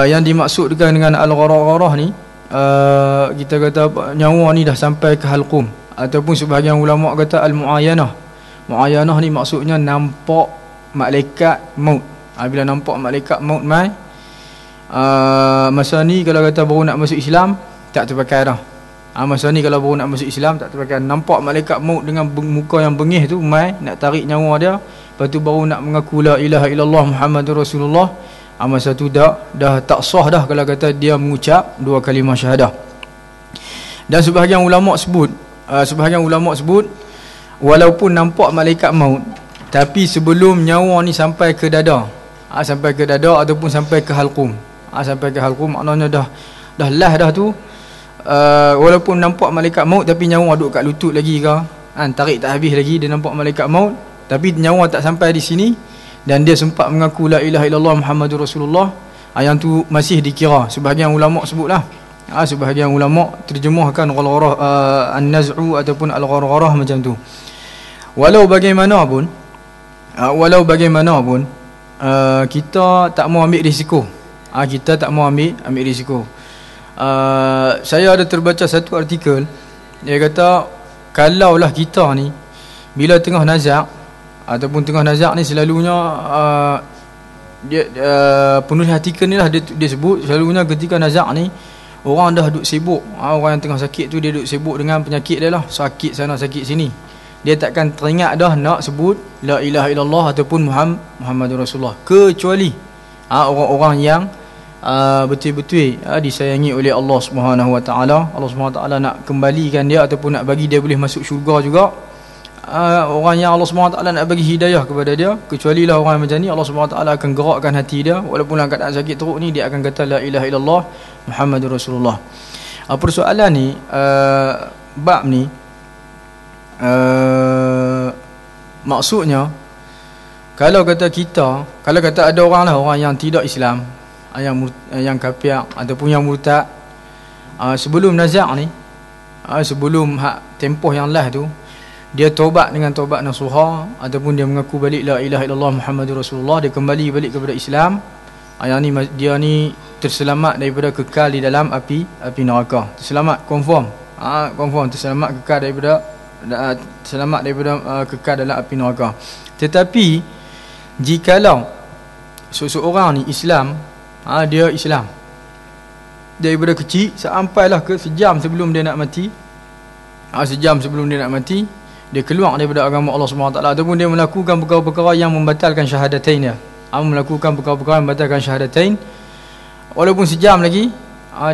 Yang dimaksudkan dengan al-gharah ni, kita kata nyawa ni dah sampai ke halqum, ataupun sebahagian ulama kata al-muayanah. Muayanah ni maksudnya nampak malaikat maut. Bila nampak malaikat maut mai, masa ni kalau kata baru nak masuk Islam tak terpakai dah. Masa ni kalau baru nak masuk Islam tak terpakai. Nampak malaikat maut dengan muka yang bengih tu mai nak tarik nyawa dia, lepas tu baru nak mengaku la ilaha illallah Muhammadur Rasulullah. Masa tu dah tak sah dah kalau kata dia mengucap dua kalimah syahadah. Dan sebahagian ulama sebut walaupun nampak malaikat maut, tapi sebelum nyawa ni sampai ke dada, sampai ke dada ataupun sampai ke halqum, sampai ke halqum maknanya dah lah dah tu. Walaupun nampak malaikat maut tapi nyawa duduk kat lutut lagi ke, tarik tak habis lagi, dia nampak malaikat maut tapi nyawa tak sampai di sini, dan dia sempat mengaku la ilaha illallah Muhammadur Rasulullah, yang tu masih dikira. Sebahagian ulama sebutlah, sebahagian ulama terjemahkan al-gharah, an-naz'u ataupun al-gharah macam tu. Walau bagaimanapun kita tak mau ambil risiko. Kita tak mau ambil risiko. Saya ada terbaca satu artikel, dia kata kalaulah kita ni bila tengah nazak ataupun tengah nazak ni selalunya penulis artikel ni lah dia sebut selalunya ketika nazak ni orang dah duduk sibuk, orang yang tengah sakit tu dia duduk sibuk dengan penyakit dia lah, sakit sana sakit sini, dia takkan teringat dah nak sebut la ilaha illallah ataupun Muhammadur Rasulullah, kecuali orang-orang yang betul-betul disayangi oleh Allah Subhanahu Wa Taala. Allah Subhanahu Wa Taala nak kembalikan dia ataupun nak bagi dia boleh masuk syurga juga. Orang yang Allah Subhanahu Wa Taala nak bagi hidayah kepada dia, kecuali lah orang macam ni, Allah Subhanahu Wa Taala akan gerakkan hati dia, walaupun dalam keadaan sakit teruk ni dia akan kata la ilaha illallah Muhammadur Rasulullah. Persoalan ni, bab ni, maksudnya kalau kata ada orang yang tidak Islam, yang kafir ataupun yang murtad, sebelum nazak ni, sebelum tempoh yang lah tu, dia taubat dengan taubat nasuha ataupun dia mengaku balik la ilaha illallah Muhammadur Rasulullah, dia kembali balik kepada Islam, yang ni dia ni terselamat daripada kekal di dalam api neraka. Terselamat confirm terselamat kekal daripada kekal dalam api neraka. Tetapi jikalau seseorang ni Islam, dia Islam daripada kecil sampailah ke sejam sebelum dia nak mati, dia keluar daripada agama Allah SWT, ataupun dia melakukan perkara-perkara yang membatalkan syahadatain dia, walaupun sejam lagi,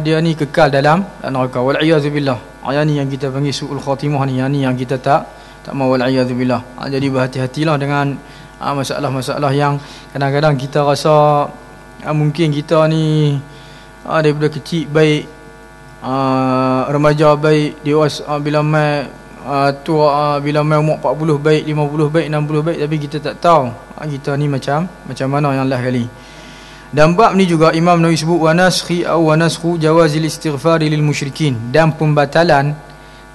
dia ni kekal dalam neraka, wal'iyazubillah. Yang ni yang kita panggil su'ul khatimah ni, yang ni yang kita tak mau, wal'iyazubillah. Jadi berhati-hatilah dengan masalah-masalah yang kadang-kadang kita rasa mungkin kita ni daripada kecil baik, remaja baik, dewasa bila mai tua, bila mai umur 40 baik, 50 baik, 60 baik, tapi kita tak tahu kita ni macam mana yang lah kali. Dan bab ni juga Imam Nawawi sebut wa naskhu jawazil istighfar lil musyrikin, dan pembatalan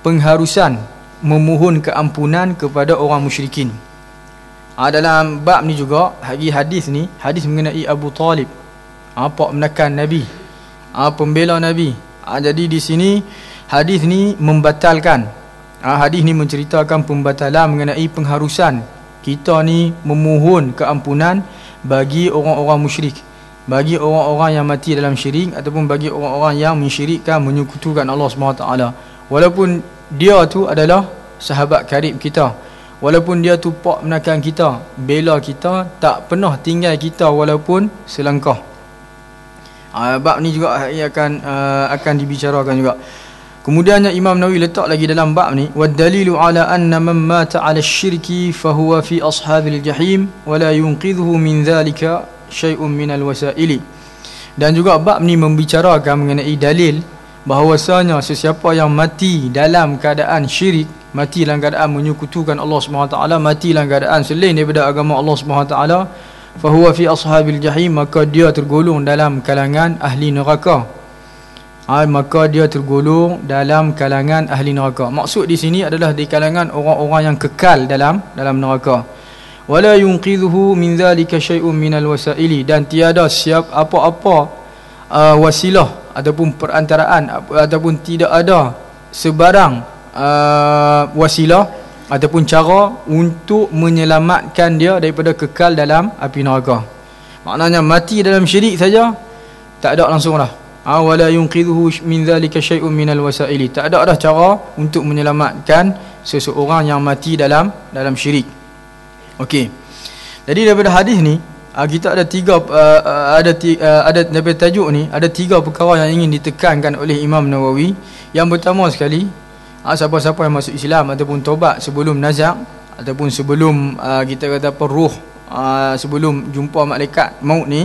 pengharusan memohon keampunan kepada orang musyrikin. Dalam bab ni juga hadis mengenai Abu Talib, pak menekan Nabi, pembela Nabi. Jadi di sini hadis ni membatalkan, hadis ni menceritakan pembatalan mengenai pengharusan kita ni memohon keampunan bagi orang-orang musyrik, bagi orang-orang yang mati dalam syirik, ataupun bagi orang-orang yang mensyirikkan, menyekutukan Allah SWT, walaupun dia tu adalah sahabat karib kita, walaupun dia tu pak menekan kita, bela kita, tak pernah tinggal kita walaupun selangkah. Bab ni juga akan dibicarakan juga. Kemudiannya Imam Nawawi letak lagi dalam bab ni, wad dalilu ala anna man mata ala syirki fahuwa fi ashabil jahim wa la yunqidhuhu min dhalika syai'un minal wasaili. Dan juga bab ni membicarakan mengenai dalil bahawasanya sesiapa yang mati dalam keadaan syirik, mati dalam keadaan menyekutukan Allah SWT, mati dalam keadaan selain daripada agama Allah SWT, fahuwa fi ashabil jahim, maka dia tergolong dalam kalangan ahli neraka. Maka dia tergolong dalam kalangan ahli neraka. Maksud di sini adalah di kalangan orang-orang yang kekal dalam neraka. wala yunqidhuhu min dhalika syai'un minal wasaili, dan tiada siap apa-apa wasilah ataupun perantaraan ataupun tidak ada sebarang wasilah ataupun cara untuk menyelamatkan dia daripada kekal dalam api neraka. Maknanya mati dalam syirik saja tak ada langsung dah. Wala yunqidhuhu min dhalika syai'un minal wasaili, tak ada dah cara untuk menyelamatkan seseorang yang mati dalam syirik. Okey. Jadi daripada hadis ni kita ada ada daripada tajuk ni ada 3 perkara yang ingin ditekankan oleh Imam Nawawi. Yang pertama sekali, siapa-siapa yang masuk Islam ataupun taubat sebelum nazak ataupun sebelum kita kata apa ruh sebelum jumpa malaikat maut ni,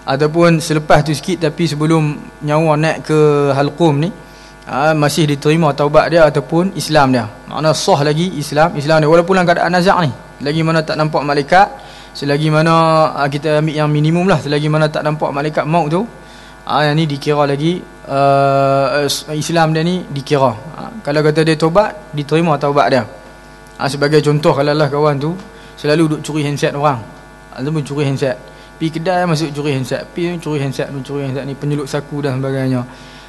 ataupun selepas tu sikit tapi sebelum nyawa naik ke halqum ni, masih diterima taubat dia ataupun Islam dia. Makna sah lagi Islam dia walaupun dalam keadaan nazak ni, selagi mana tak nampak malaikat, selagi mana kita ambil yang minimum lah, selagi mana tak nampak malaikat maut tu, yang ni dikira lagi Islam dia ni dikira. Kalau kata dia taubat, diterima taubat dia. Sebagai contoh, kalau lah kawan tu selalu duk curi handset orang, ataupun curi handset, pergi kedai masuk curi handset, curi handset ni, penyeluk saku dan sebagainya.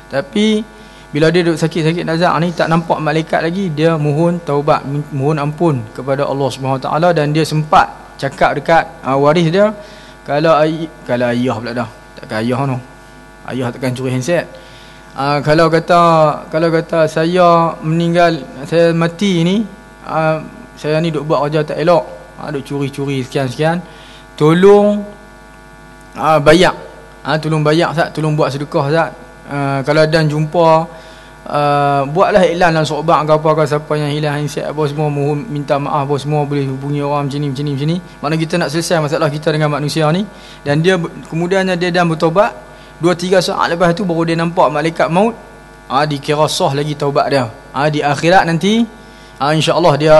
Tapi bila dia duduk sakit-sakit nazak ni, tak nampak malaikat lagi, dia mohon taubat, mohon ampun kepada Allah SWT, dan dia sempat cakap dekat waris dia, kalau ayah pula dah, takkan ayah no, ayah takkan curi handset. Kalau kata saya meninggal, saya mati ni, saya ni duk buat kerja tak elok, duk curi-curi sekian-sekian, tolong bayak, tolong bayak Ustaz, tolong buat sedekah Ustaz. Kalau dan jumpa, buatlah iklan dalam sokbak ke apa ke, siapa yang hilang handset apa semua, mohon minta maaf apa semua, boleh hubungi orang macam ni. Maknanya kita nak selesai masalah kita dengan manusia ni. Dan dia kemudiannya dia dah bertaubat, 2-3 saat lepas tu baru dia nampak malaikat maut, dikira sah lagi taubat dia. Di akhirat nanti insya-Allah dia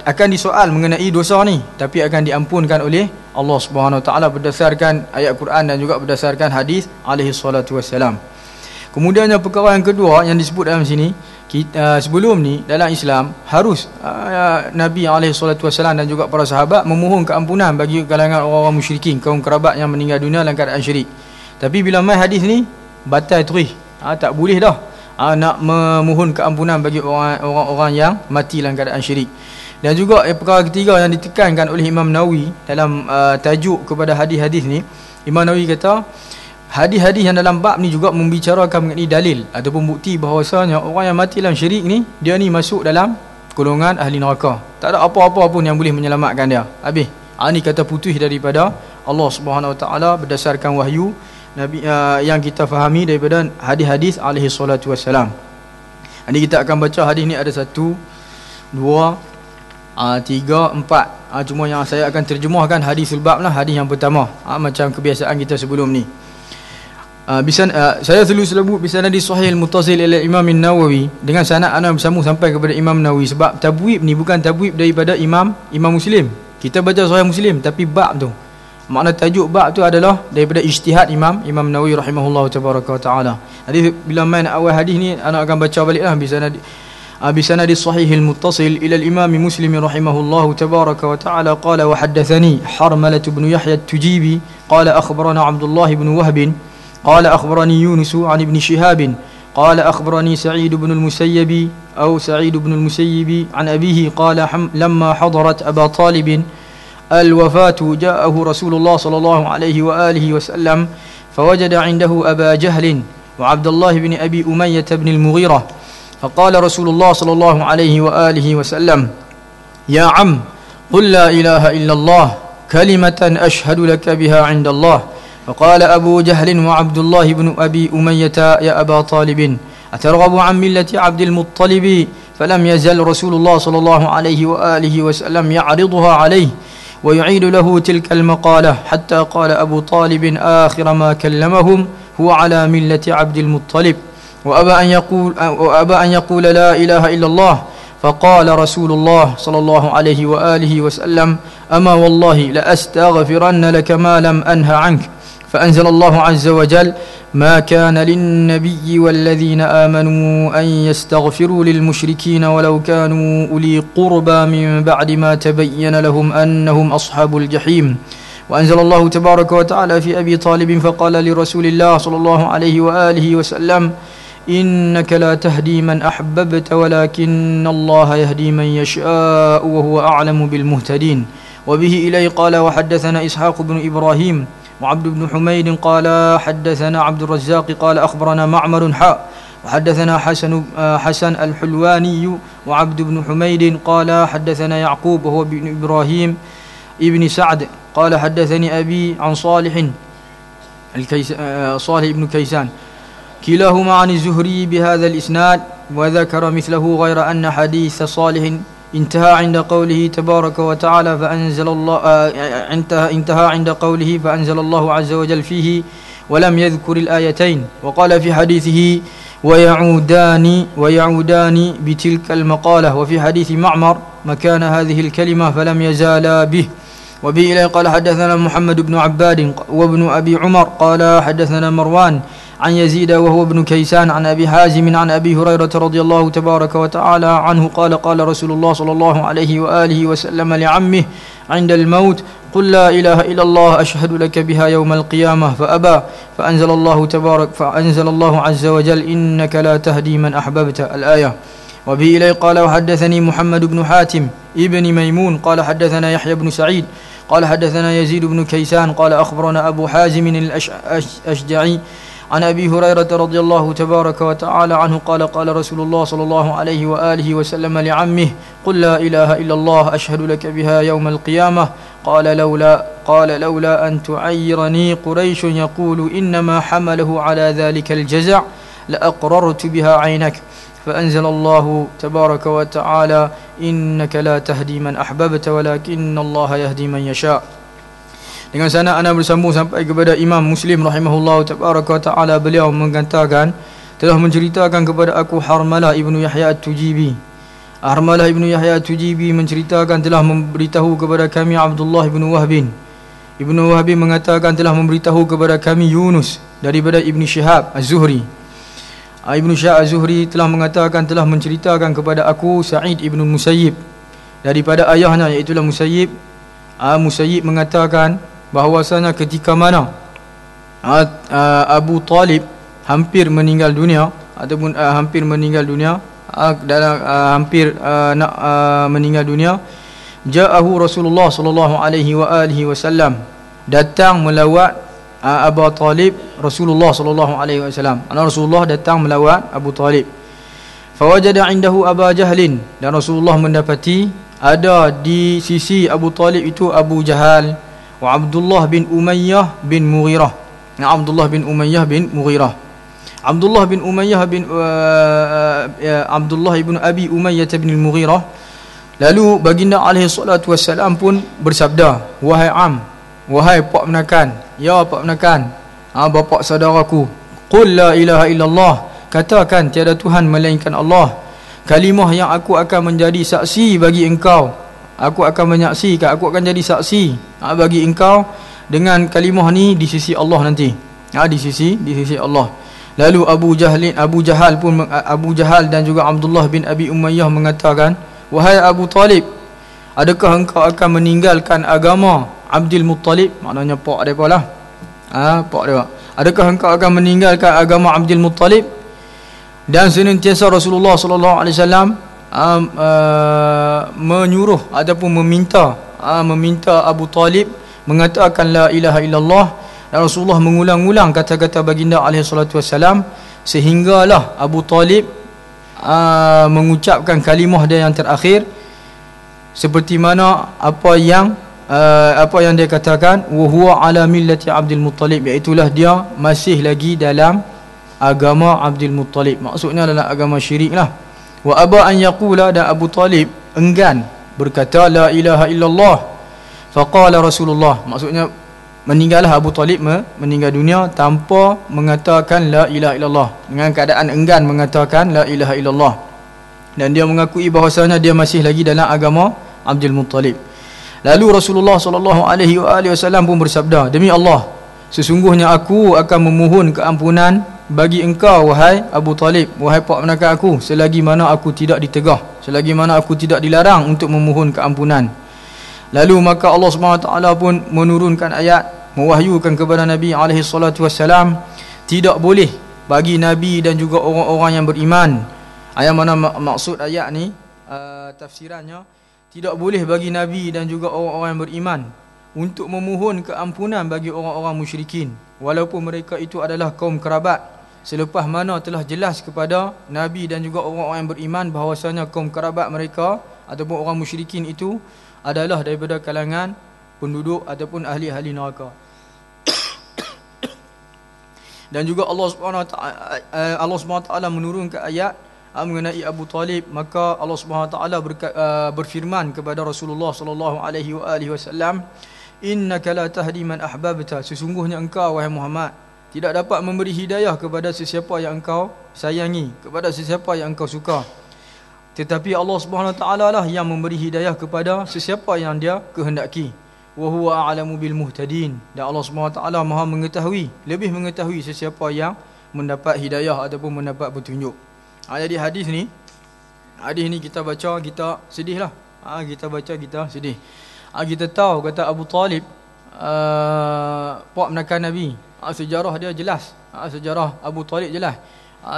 akan disoal mengenai dosa ni, tapi akan diampunkan oleh Allah Subhanahu Wa Taala berdasarkan ayat Quran dan juga berdasarkan hadis alaihi salatu wassalam. Kemudiannya perkara yang kedua yang disebut dalam sini, sebelum ni dalam Islam harus Nabi alaihi salatu wassalam dan juga para sahabat memohon keampunan bagi kalangan orang-orang musyrikin, kaum kerabat yang meninggal dunia dalam keadaan syirik. Tapi bila mai hadis ni batal terus, tak boleh dah nak memohon keampunan bagi orang-orang yang mati dalam keadaan syirik. Dan juga perkara ketiga yang ditekankan oleh Imam Nawawi dalam tajuk kepada hadis-hadis ni, Imam Nawawi kata hadis-hadis yang dalam bab ni juga membicarakan mengenai dalil ataupun bukti bahawasanya orang yang mati dalam syirik ni, dia ni masuk dalam golongan ahli neraka. Tak ada apa-apa pun yang boleh menyelamatkan dia. Habis. Ni kata putus daripada Allah Subhanahu Wa Taala berdasarkan wahyu Nabi yang kita fahami daripada hadis-hadis alaihi salatu wassalam. Jadi kita akan baca hadis ni ada 1, 2, 3, 4. Cuma yang saya akan terjemahkan hadis sulbab lah, hadis yang pertama. Macam kebiasaan kita sebelum ni. Saya selalu sebut bisanadi sahih al-muttasil ila Imam Nawawi, dengan sanad ana bersambung sampai kepada Imam Nawawi. Sebab tabwib ni bukan tabwib daripada Imam Muslim. Kita baca sahih Muslim, tapi bab tu, makna tajuk bab tu adalah daripada ijtihad Imam Nawawi rahimahullahu tabaraka wa taala. Jadi bila main awal hadis ni ana akan baca baliklah bisanadi sahih al-muttasil ila al-Imam Muslim rahimahullahu tabaraka wa taala qala wa haddathani Harmalah bin Yahya at-Tujibi qala akhbarana Abdullah bin Wahb قال أخبرني يونس عن ابن شهاب قال أخبرني سعيد بن المسيب عن أبيه قال لما حضرت أبا طالب الوفاة جاءه رسول الله صلى الله عليه وآله وسلم فوجد عنده أبا جهل وعبد الله بن أبي أمية بن المغيرة فقال رسول الله صلى الله عليه وآله وسلم يا عم قل لا إله إلا الله كلمة أشهد لك بها عند الله فقال أبو جهل وعبد الله بن أبي أمية يا أبا طالب أترغب عن ملة عبد المطلب فلم يزل رسول الله صلى الله عليه وآله وسلم يعرضها عليه ويعيد له تلك المقالة حتى قال أبو طالب آخر ما كلمهم هو على ملة عبد المطلب وأبى أن يقول لا إله إلا الله فقال رسول الله صلى الله عليه وآله وسلم أما والله لأستغفرن لك ما لم أنه عنك فأنزل الله عز وجل ما كان للنبي والذين آمنوا أن يستغفروا للمشركين ولو كانوا أولي قربى من بعد ما تبين لهم أنهم أصحاب الجحيم وأنزل الله تبارك وتعالى في أبي طالب فقال لرسول الله صلى الله عليه وآله وسلم إنك لا تهدي من أحببت ولكن الله يهدي من يشاء وهو أعلم بالمهتدين وبه إليه قال وحدثنا إسحاق بن إبراهيم وعبد بن حميد قال حدثنا عبد الرزاق قال أخبرنا معمر وحدثنا حسن الحلواني وعبد بن حميد قال حدثنا يعقوب وهو بن إبراهيم ابن سعد قال حدثني أبي عن صالح بن كيسان كلاهما عن الزهري بهذا الإسناد وذكر مثله غير أن حديث صالح انتهى عند قوله تبارك وتعالى انتهى عند قوله فأنزل الله عز وجل فيه ولم يذكر الآيتين وقال في حديثه ويعودان بتلك المقالة وفي حديث معمر مكان هذه الكلمة فلم يزالا به وبه إليه قال حدثنا محمد بن عباد وابن أبي عمر قال حدثنا مروان عن يزيد وهو ابن كيسان عن أبي حازم عن أبي هريرة رضي الله تبارك وتعالى عنه قال قال رسول الله صلى الله عليه وآله وسلم لعمه عند الموت قل لا إله إلا الله أشهد لك بها يوم القيامة فأبى فأنزل الله عز وجل إنك لا تهدي من أحببت الآية وبه إليه قال وحدثني محمد بن حاتم ابن ميمون قال حدثنا يحيى بن سعيد قال حدثنا يزيد بن كيسان قال أخبرنا أبو حازم الأشجعي عن أبي هريرة رضي الله تبارك وتعالى عنه قال قال رسول الله صلى الله عليه وآله وسلم لعمه قل لا إله إلا الله أشهد لك بها يوم القيامة قال لولا أن تعيرني قريش يقول إنما حمله على ذلك الجزع لأقررت بها عينك فأنزل الله تبارك وتعالى إنك لا تهدي من أحببت ولكن الله يهدي من يشاء. Dengan sana ana bersambung sampai kepada Imam Muslim rahimahullah tabaraka wa taala, beliau mengatakan telah menceritakan kepada aku Harmalah ibnu Yahya at-Tujibi. Harmalah ibnu Yahya at-Tujibi menceritakan telah memberitahu kepada kami Abdullah ibnu Wahbin. Ibnu Wahbin mengatakan telah memberitahu kepada kami Yunus daripada Ibnu Syihab Az-Zuhri. Ibnu Syihab Az-Zuhri telah mengatakan telah menceritakan kepada aku Sa'id ibnu Musayyib daripada ayahnya iaitu Musayyib. Musayyib mengatakan bahawasanya ketika mana Abu Talib hampir meninggal dunia ataupun hampir meninggal dunia nak meninggal dunia, ja'ahu Rasulullah sallallahu alaihi wa alihi wasallam, datang melawat Abu Talib Rasulullah sallallahu alaihi wasallam. Rasulullah datang melawat Abu Talib. Fawajada indahu Aba Jahlin, dan Rasulullah mendapati ada di sisi Abu Talib itu Abu Jahal wa Abdullah bin Umayyah bin Mughirah. Abdullah bin Umayyah bin Mughirah. Abdullah bin Umayyah bin Abdullah ibn Abi Umayyah bin Mughirah. Lalu baginda alaihi salatu wassalam pun bersabda, wahai pak menakan, ya pak menakan, bapa saudaraku, qul la ilaha illallah, katakan tiada Tuhan melainkan Allah, kalimah yang aku akan menjadi saksi bagi engkau. Aku akan menyaksikan, aku akan jadi saksi bagi engkau dengan kalimah ni di sisi Allah nanti. Di sisi Allah. Lalu Abu Jahal dan juga Abdullah bin Abi Umayyah mengatakan, wahai Abu Talib, adakah engkau akan meninggalkan agama Abdul Muttalib? Maknanya pak depa lah. Pak depa. Adakah engkau akan meninggalkan agama Abdul Muttalib? Dan senantiasa Rasulullah sallallahu alaihi wasallam menyuruh ataupun meminta Abu Talib mengatakan la ilaha illallah, dan Rasulullah mengulang-ulang kata-kata baginda alaihi salatu wassalam sehinggalah Abu Talib mengucapkan kalimah dia yang terakhir seperti mana apa yang dia katakan, wa huwa ala millati Abdul Muttalib, iaitu dia masih lagi dalam agama Abdul Muttalib, maksudnya dalam agama syirik lah. Wa aba an yaqula, dan Abu Talib enggan berkata la ilaha illallah. Faqala Rasulullah, maksudnya meninggallah Abu Talib meninggal dunia tanpa mengatakan la ilaha illallah, dengan keadaan enggan mengatakan la ilaha illallah, dan dia mengakui bahawasanya dia masih lagi dalam agama Abdul Muttalib. Lalu Rasulullah sallallahu alaihi wasallam pun bersabda, demi Allah, sesungguhnya aku akan memohon keampunan bagi engkau wahai Abu Talib, wahai pak menakan aku, selagi mana aku tidak ditegah, selagi mana aku tidak dilarang untuk memohon keampunan. Lalu maka Allah Subhanahu Wa Taala pun menurunkan ayat, mewahyukan kepada Nabi alaihi salatu wassalam, tidak boleh bagi Nabi dan juga orang-orang yang beriman. Ayat mana maksud ayat ni, tafsirannya, tidak boleh bagi Nabi dan juga orang-orang yang beriman untuk memohon keampunan bagi orang-orang musyrikin, walaupun mereka itu adalah kaum kerabat, selepas mana telah jelas kepada Nabi dan juga orang-orang yang beriman bahawasanya kaum kerabat mereka ataupun orang musyrikin itu adalah daripada kalangan penduduk ataupun ahli-ahli neraka. Dan juga Allah Subhanahu Wa Taala menurunkan ayat mengenai Abu Talib, maka Allah Subhanahu Wa Taala berfirman kepada Rasulullah sallallahu alaihi wasallam, innaka la tahdi man ahbabta, sesungguhnya engkau wahai Muhammad tidak dapat memberi hidayah kepada sesiapa yang engkau sayangi, kepada sesiapa yang engkau suka, tetapi Allah Subhanahu Wa Taala lah yang memberi hidayah kepada sesiapa yang dia kehendaki. Wa huwa a'lamu bil muhtadin, dan Allah Subhanahu Wa Taala Maha mengetahui, lebih mengetahui sesiapa yang mendapat hidayah ataupun mendapat petunjuk. Jadi hadis ni kita baca kita sedihlah. Kita baca kita sedih. Kita tahu kata Abu Talib pak menakan Nabi. Sejarah dia jelas. Sejarah Abu Talib jelas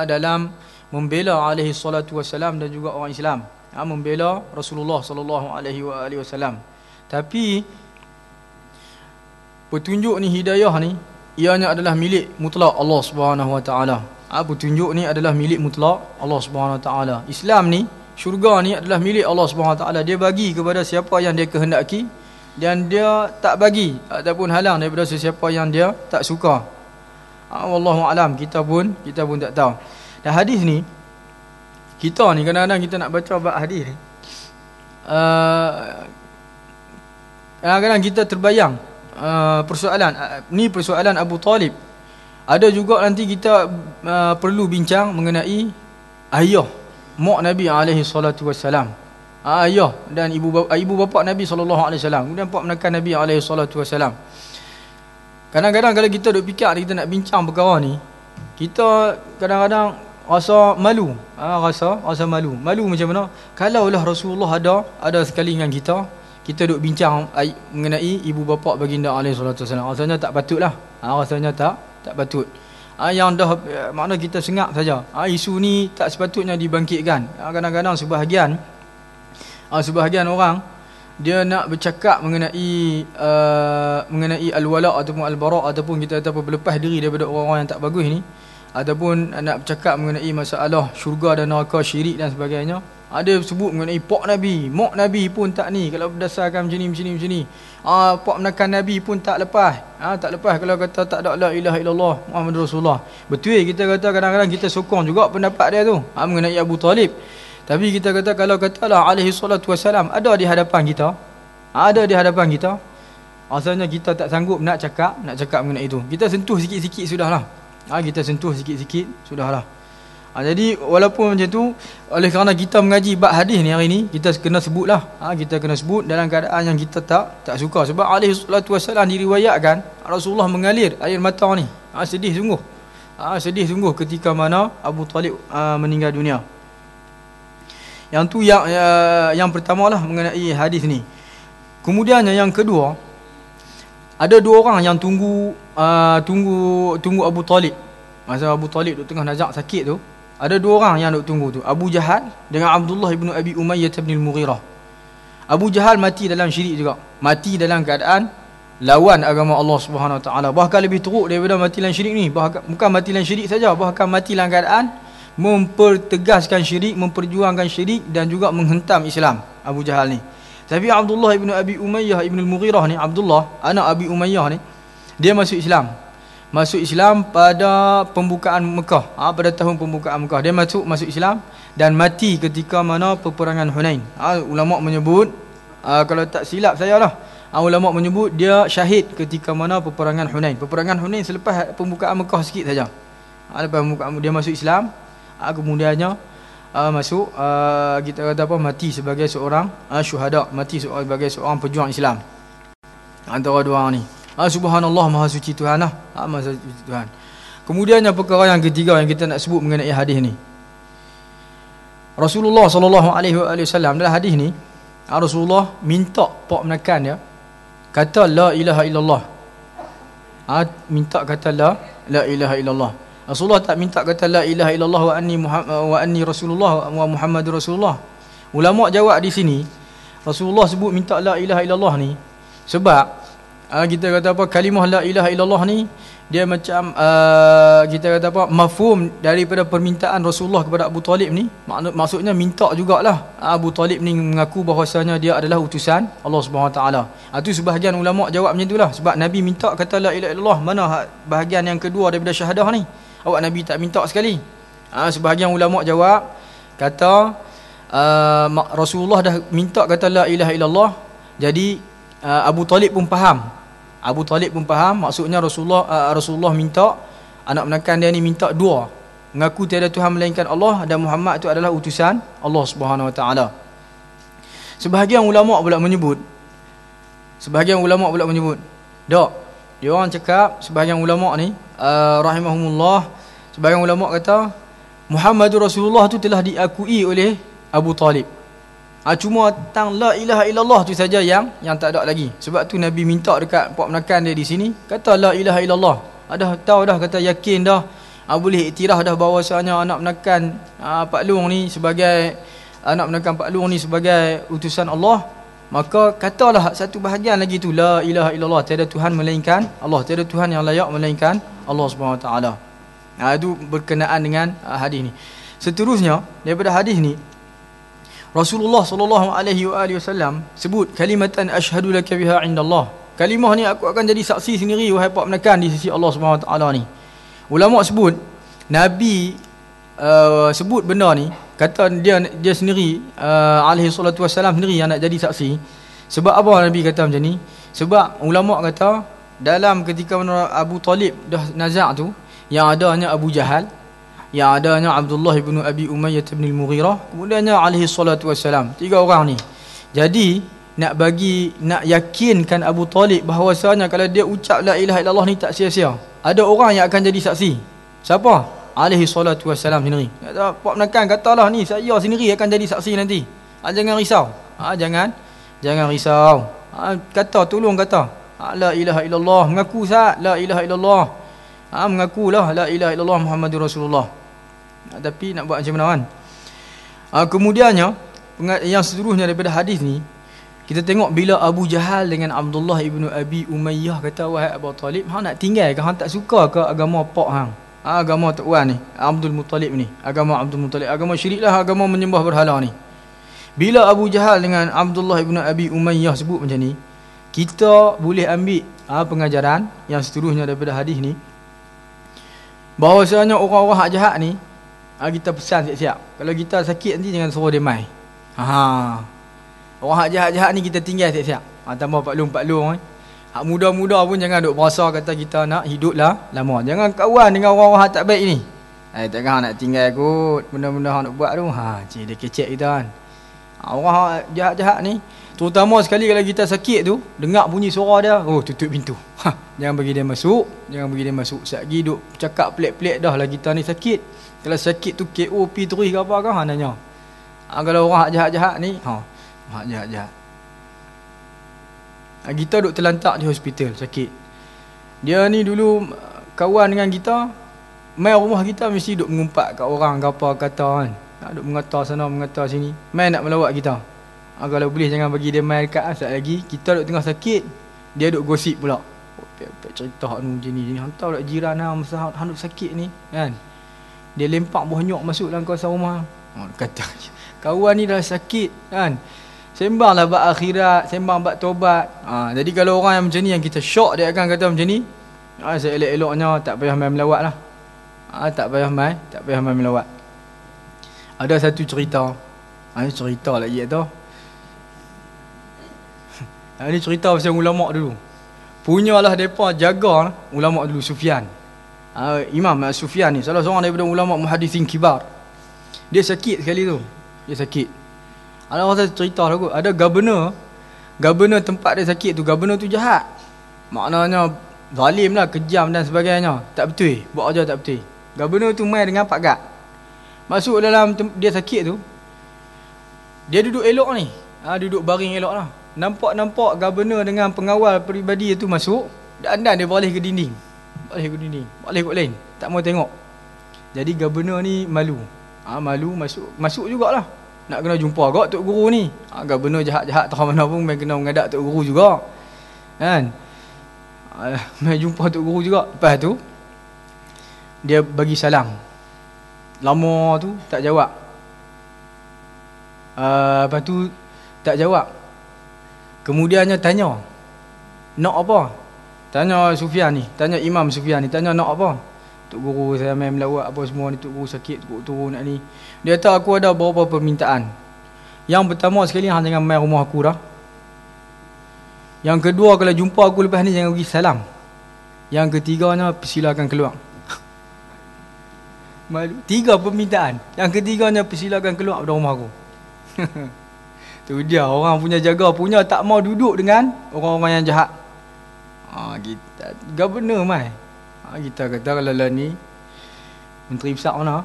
dalam membela alaihi salatu wassalam dan juga orang Islam, membela Rasulullah sallallahu alaihi wasallam. Tapi petunjuk ni, hidayah ni, ianya adalah milik mutlak Allah Subhanahu Wa Taala. Petunjuk ni adalah milik mutlak Allah Subhanahu Wa Taala. Islam ni, syurga ni adalah milik Allah Subhanahu Wa Taala. Dia bagi kepada siapa yang dia kehendaki, dan dia tak bagi ataupun halang daripada sesiapa yang dia tak suka. Wallahu alam, kita pun tak tahu. Dan hadis ni, kita ni kadang-kadang kita nak baca bab hadis ni, kadang-kadang kita terbayang persoalan Abu Talib. Ada juga nanti kita perlu bincang mengenai ayah mak Nabi alaihi salatu wassalam, ayah dan ibu bapa Nabi sallallahu alaihi wasallam, kemudian pak menakan Nabi alaihi salatu wassalam. Kadang-kadang kalau kita duk fikir kita nak bincang perkara ni, kita kadang-kadang rasa malu. Rasa malu macam mana kalaulah Rasulullah ada sekali dengan kita duk bincang mengenai ibu bapa baginda alaihi salatu wasallam. Rasanya tak patutlah. Rasanya tak patut. Yang dah makna kita sengak saja. Isu ni tak sepatutnya dibangkitkan. Kadang-kadang sebahagian orang dia nak bercakap mengenai al-wala ataupun al-bara ataupun kita kata berlepas diri daripada orang-orang yang tak bagus ni, ataupun nak bercakap mengenai masalah syurga dan neraka, syirik dan sebagainya. Ada sebut mengenai pak Nabi, mak Nabi pun tak ni, kalau berdasarkan macam ni. Pak menakan Nabi pun tak lepas. Tak lepas kalau kata tak ada la ilaha illallah Muhammadur Rasulullah. Betul, kita kata kadang-kadang kita sokong juga pendapat dia tu mengenai Abu Talib. Tapi kita kata kalau katalah alaihi salatu wassalam ada di hadapan kita, rasanya kita tak sanggup nak cakap mengenai itu. Kita sentuh sikit-sikit sudahlah. Jadi walaupun macam tu, oleh kerana kita mengaji bab hadis ni hari ni, kita kena sebutlah. Kita kena sebut dalam keadaan yang kita tak suka. Sebab alaihi salatu wassalam diriwayatkan Rasulullah mengalir air mata ni. Sedih sungguh ketika mana Abu Talib meninggal dunia. Yang tu yang pertamalah mengenai hadis ni. Kemudiannya yang kedua, ada dua orang yang tunggu Abu Talib. Masa Abu Talib duk tengah nazak sakit tu, ada dua orang yang duk tunggu tu, Abu Jahal dengan Abdullah ibn Abi Umayyah bin al-Mughirah. Abu Jahal mati dalam syirik juga, mati dalam keadaan lawan agama Allah Subhanahu Wa Taala. Bahkan lebih teruk daripada mati dalam syirik ni, bukan mati dalam syirik saja, bahkan mati dalam keadaan mempertegaskan syirik, memperjuangkan syirik dan juga menghentam Islam Abu Jahal ni. Tapi Abdullah ibn Abi Umayyah ibn al-Mughirah ni, Abdullah anak Abi Umayyah ni, dia masuk Islam pada pembukaan Mekah. Pada tahun pembukaan Mekah dia masuk Islam dan mati ketika mana peperangan Hunain. Ulama menyebut, kalau tak silap saya lah, ulama menyebut dia syahid ketika mana peperangan Hunain. Peperangan Hunain selepas pembukaan Mekah sikit saja. Lepas pembukaan dia masuk Islam, kemudiannya kita kata mati sebagai seorang syuhada, mati sebagai seorang pejuang Islam antara dua orang ni. Subhanallah, maha suci Tuhan lah. Maha suci Tuhan. Kemudiannya perkara yang ketiga yang kita nak sebut mengenai hadis ni. Rasulullah SAW dalam hadis ni, Rasulullah minta pak menekan dia kata la ilaha illallah. Minta kata la ilaha illallah. Rasulullah tak minta kata la ilaha illallah wa anni Rasulullah wa Muhammadur Rasulullah. Ulama jawab di sini, Rasulullah sebut minta la ilaha illallah ni sebab kita kata apa, kalimah la ilaha illallah ni dia macam kita kata apa, mafhum daripada permintaan Rasulullah kepada Abu Talib ni. Maksudnya minta jugalah Abu Talib ni mengaku bahawasanya dia adalah utusan Allah Subhanahu Wa Taala. Itu sebahagian ulama jawab macam itulah, sebab Nabi minta kata la ilaha illallah. Mana bahagian yang kedua daripada syahadah ni? Awak Nabi tak minta sekali. Sebahagian ulama jawab kata Rasulullah dah minta kata la ilaha illallah, jadi Abu Talib pun faham. Maksudnya Rasulullah minta, anak menekan dia ni minta dua, mengaku tiada Tuhan melainkan Allah dan Muhammad itu adalah utusan Allah Subhanahu Wa Taala. Sebahagian ulama pula menyebut tak, dia orang cakap, sebahagian ulama ni rahimahumullah, sebahagian ulama kata Muhammadur Rasulullah tu telah diakui oleh Abu Talib. Cuma tentang la ilaha illallah tu saja yang tak ada lagi. Sebab tu Nabi minta dekat puak menekan dia di sini, kata la ilaha illallah. Dah tahu dah, kata yakin dah, boleh iktiraf dah bahawasanya anak menekan Pak Long ni sebagai utusan Allah. Maka katalah satu bahagian lagi tu, la ilaha illallah, tiada Tuhan melainkan Allah, tiada Tuhan yang layak melainkan Allah Subhanahu Wa Taala. Itu berkenaan dengan hadis ni. Seterusnya daripada hadis ni, Rasulullah SAW sebut kalimatan asyhadu laka biha indallah. Kalimah ni aku akan jadi saksi sendiri wahai pak menekan di sisi Allah Subhanahu Wa Taala ni. Ulama sebut Nabi sebut benda ni, kata dia sendiri alaihi salatu wassalam sendiri yang nak jadi saksi. Sebab apa Nabi kata macam ni? Sebab ulama kata dalam ketika Abu Talib dah nazak tu, yang ada hanya Abu Jahal, yang adanya Abdullah ibn Abi Umayyah ibn al-Mughirah, kemudiannya alaihi salatu wassalam. 3 orang ni. Jadi nak yakinkan Abu Talib bahawasanya kalau dia ucap la ilaha illallah ni tak sia-sia, ada orang yang akan jadi saksi. Siapa? Alaihi salatu wassalam sendiri. Kata pak menekan, katalah ni saya sendiri akan jadi saksi nanti. Jangan risau. Jangan risau. Kata, tolong kata la ilaha illallah, mengaku sat la ilaha illallah. Mengakulah la ilaha illallah Muhammadur Rasulullah. Tapi nak buat macam mana kan? Kemudiannya yang seterusnya daripada hadis ni, kita tengok bila Abu Jahal dengan Abdullah ibnu Abi Umayyah kata, wahai Abu Talib, hang nak tinggal ke, hang tak suka ke agama pak hang? Agama Tok Wan ni, Abdul Muttalib ni, agama Abdul Muttalib, agama syirik lah, agama menyembah berhala ni. Bila Abu Jahal dengan Abdullah ibnu Abi Umayyah sebut macam ni, kita boleh ambil pengajaran yang seterusnya daripada hadis ni, bahawasanya orang-orang hak jahat ni, kita pesan siap-siap, kalau kita sakit nanti jangan suruh dia mai. Orang hak jahat-jahat ni kita tinggal siap-siap. Tambah Pak Long hak muda-muda pun jangan duk berasa kata kita nak hidup lah lama. Jangan kawan dengan orang-orang hak tak baik ni. Takkan nak tinggal kot benda-benda hang nak buat tu. Dia kecek kita kan. Orang hak jahat-jahat ni, terutama sekali kalau kita sakit tu, dengar bunyi suara dia, tutup pintu. Jangan bagi dia masuk. Sekali duk cakap pelik-pelik dah lah kita ni sakit. Kalau sakit tu KO P3 ke apa ke, nanya. Kalau orang hak jahat-jahat ni, hak jahat-jahat. Kita duk terlantak di hospital sakit. Dia ni dulu kawan dengan kita, main rumah kita mesti duk mengumpat kat orang ke apa kata kan. Duk mengata sana mengata sini, main nak melawat kita. Kalau boleh jangan bagi dia main dekat. Sekali lagi kita duk tengah sakit, dia duk gosip pula. Cerita hak nu macam ni, hantar dak jiran hang masa hang duk sakit ni kan. Dia lempak bonyok masuk dalam kawasan rumah. Kata kawan ni dah sakit kan. Sembanglah bab akhirat, sembang bab taubat. Jadi kalau orang yang macam ni yang kita syok, dia akan kata macam ni, seelok-eloknya tak payah main melawat lah. Tak payah main melawat. Ada satu cerita. Cerita lagi tu. Ini cerita pasal ulama dulu. Punyalah mereka jaga ulama dulu, Sufyan. Imam Sufyan ni salah seorang daripada ulama muhaddisin kibar. Dia sakit sekali tu. Ada orang cerita lah kot, ada governor tempat dia sakit tu, governor tu jahat. Maknanya zalim lah, kejam dan sebagainya. Tak betul, buat aja tak betul. Gubernur tu main dengan Pak Gad. Masuk dalam dia sakit tu, dia duduk elok ni, duduk baring elok lah. Nampak gubernur dengan pengawal peribadi tu masuk, dan dia beralih ke dinding. Balik kot lain, tak mau tengok. Jadi gubernur ni malu. Malu masuk jugalah. Nak kena jumpa agak Tok Guru ni. Gubernur jahat-jahat tak mana pun main kena mengadap Tok Guru juga. Kan? Main jumpa Tok Guru juga. Lepas tu dia bagi salam. Lama tu tak jawab. Lepas tu tak jawab. Kemudiannya tanya, nak apa? Tanya Sufyan ni, tanya Imam Sufyan ni, tanya nak apa? Tok Guru saya main melawat apa semua ni, Tok Guru sakit, Tok Guru turun nak ni. Dia kata aku ada beberapa permintaan. Yang pertama sekali, hang jangan main rumah aku dah. Yang kedua, kalau jumpa aku lepas ni jangan bagi salam. Yang ketiganya, persilakan keluar. Malu. 3 permintaan. Yang ketiganya, persilakan keluar dari rumah aku. Tu dia, orang punya jaga punya tak mau duduk dengan orang-orang yang jahat. Kita gubernur mai. Kita kata kalau lah ni menteri besar mana?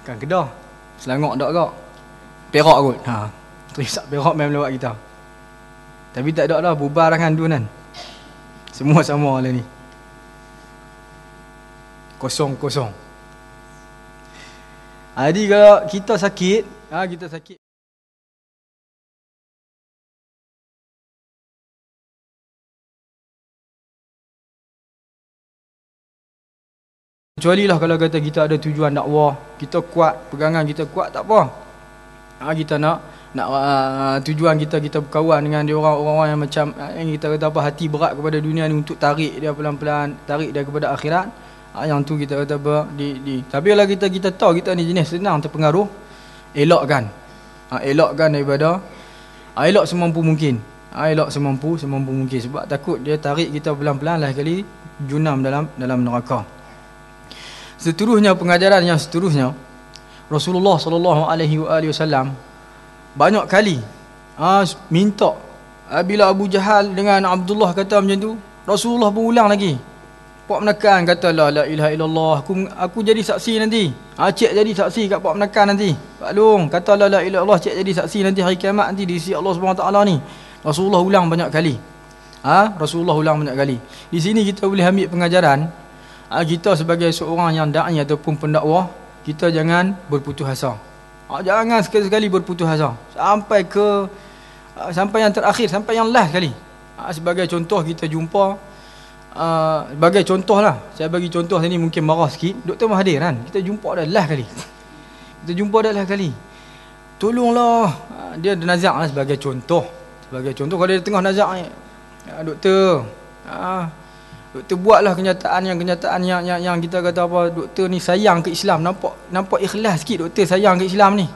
Kan Kedah. Selangor tak agak. Perak kot. Menteri besar Perak main lewat kita. Tapi tak ada lah, bubar dengan tu kan. Semua sama lah ni. Kosong. Jadi kalau kita sakit, kecuali lah kalau kata kita ada tujuan dakwah, kita kuat, pegangan kita kuat, tak apa. Kita nak tujuan kita berkawan dengan dia orang-orang yang macam yang kita kata apa, hati berat kepada dunia ni untuk tarik dia pelan-pelan, tarik dia kepada akhirat. Yang tu kita kata apa, tapi kalau kita tahu kita ni jenis senang terpengaruh, elakkan daripada elak semampu mungkin. Elak semampu mungkin, sebab takut dia tarik kita pelan-pelan lah sekali junam dalam neraka. Seterusnya, pengajaran yang seterusnya, Rasulullah sallallahu alaihi wasallam banyak kali minta. Bila Abu Jahal dengan Abdullah kata macam tu, Rasulullah pun ulang lagi. Pak menekan kata la ilaha illallah, aku jadi saksi nanti. Cik jadi saksi kat pak menekan nanti. Pak Long kata la ilaha illallah, cik jadi saksi nanti hari kiamat nanti di sisi Allah Subhanahu taala ni. Rasulullah ulang banyak kali. Di sini kita boleh ambil pengajaran. Kita sebagai seorang yang da'i ataupun pendakwah, kita jangan berputus asa. Jangan sekali-sekali berputus asa sampai yang terakhir, sampai yang last kali. Sebagai contoh, kita jumpa sebagai contoh lah, saya bagi contoh sini mungkin marah sikit. Doktor Mahathir kan, kita jumpa dah last kali. Tolonglah, dia nazak lah sebagai contoh. Kalau dia tengah nazak ni, doktor buatlah kenyataan yang kita kata apa, doktor ni sayang ke Islam, nampak ikhlas sikit doktor sayang ke Islam ni.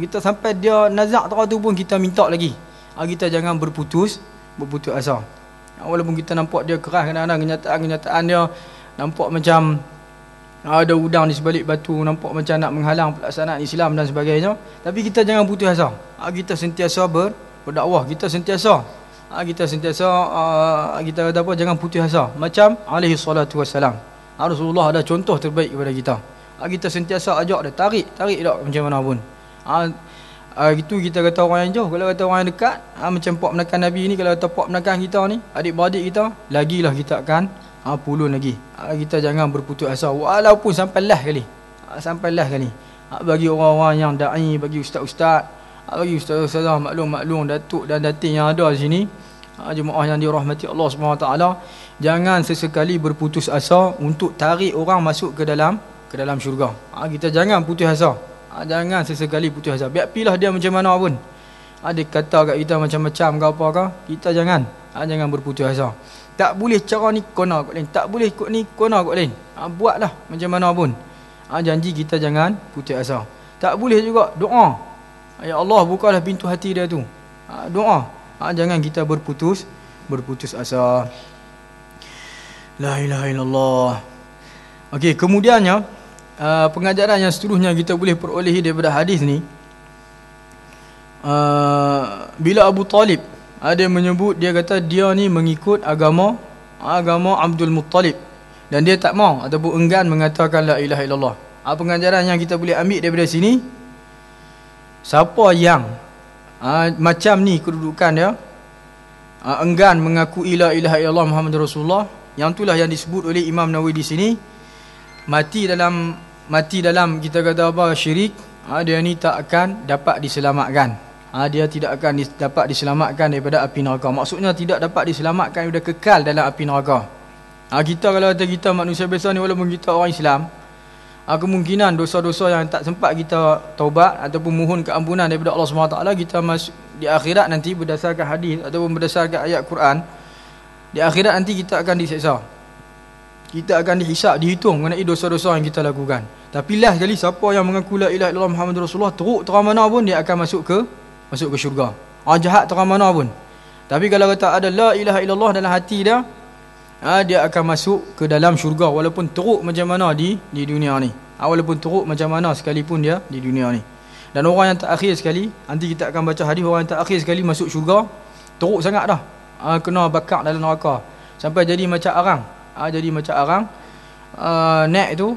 Kita sampai dia nazak tu pun kita minta lagi. Kita jangan berputus asa. Walaupun kita nampak dia keras, kadang-kadang kenyataan dia nampak macam ada udang di sebalik batu, nampak macam nak menghalang pelaksanaan Islam dan sebagainya, tapi kita jangan putus asa. Kita sentiasa berdakwah, kita sentiasa kita kata apa, jangan putus asa. Macam alaihi salatu wassalam, Rasulullah ada contoh terbaik kepada kita. Kita sentiasa ajak dia, tarik dia macam mana pun. Itu kita kata orang yang jauh. Kalau kata orang yang dekat, macam pak menekan Nabi ni, kalau kata pak menekan kita ni, adik-beradik kita, lagilah kita akan pulun lagi. Kita jangan berputus asa walaupun sampai last kali. Bagi orang-orang yang da'i, bagi ustaz-ustaz, bagi ustaz-ustazah, maklum datuk dan datin yang ada di sini, jemaah yang dirahmati Allah SWT, jangan sesekali berputus asa untuk tarik orang masuk ke dalam syurga. Kita jangan putus asa. Jangan sesekali putus asa. Biar pilah dia macam mana pun. Dia kata kat kita macam-macam ke apa ke, kita jangan berputus asa. Tak boleh cara ni kona kot lain, tak boleh kot ni kona kot lain. Buatlah macam mana pun. Janji kita jangan putus asa. Tak boleh juga doa, ya Allah bukalah pintu hati dia tu. Doa. Jangan kita berputus asa. La ilaha illallah. Okey, kemudiannya pengajaran yang seterusnya kita boleh perolehi daripada hadis ni, bila Abu Talib ada menyebut, dia kata dia ni mengikut agama agama Abdul Muttalib, dan dia tak mau ataupun enggan mengatakan la ilaha illallah. Pengajaran yang kita boleh ambil daripada sini, siapa yang macam ni kedudukan dia, enggan mengakui la ilaha illallah Muhammadur Rasulullah, yang itulah yang disebut oleh Imam Nawawi di sini, mati dalam kita kata apa, syirik, dia ni tak akan dapat diselamatkan. Dia tidak akan dapat diselamatkan daripada api neraka. Maksudnya tidak dapat diselamatkan, dia kekal dalam api neraka. Kita kalau kata kita manusia biasa ni, walaupun kita orang Islam, kemungkinan dosa-dosa yang tak sempat kita taubat ataupun mohon keampunan daripada Allah SWT, kita masuk di akhirat nanti berdasarkan hadis ataupun berdasarkan ayat Quran, di akhirat nanti kita akan diseksa, kita akan dihisap, dihitung mengenai dosa-dosa yang kita lakukan. Tapi last sekali, siapa yang mengaku la ilaha illallah Muhammadur Rasulullah, teruk terang mana pun dia akan masuk ke syurga. Jahat terang mana pun. Tapi kalau kata ada la ilaha illallah dalam hati dia, dia akan masuk ke dalam syurga walaupun teruk macam mana di dunia ni. Walaupun teruk macam mana sekalipun dia di dunia ni. Dan orang yang terakhir sekali, nanti kita akan baca hadis, orang yang terakhir sekali masuk syurga, teruk sangat dah. Kena bakar dalam neraka sampai jadi macam arang. Jadi macam arang. Naik tu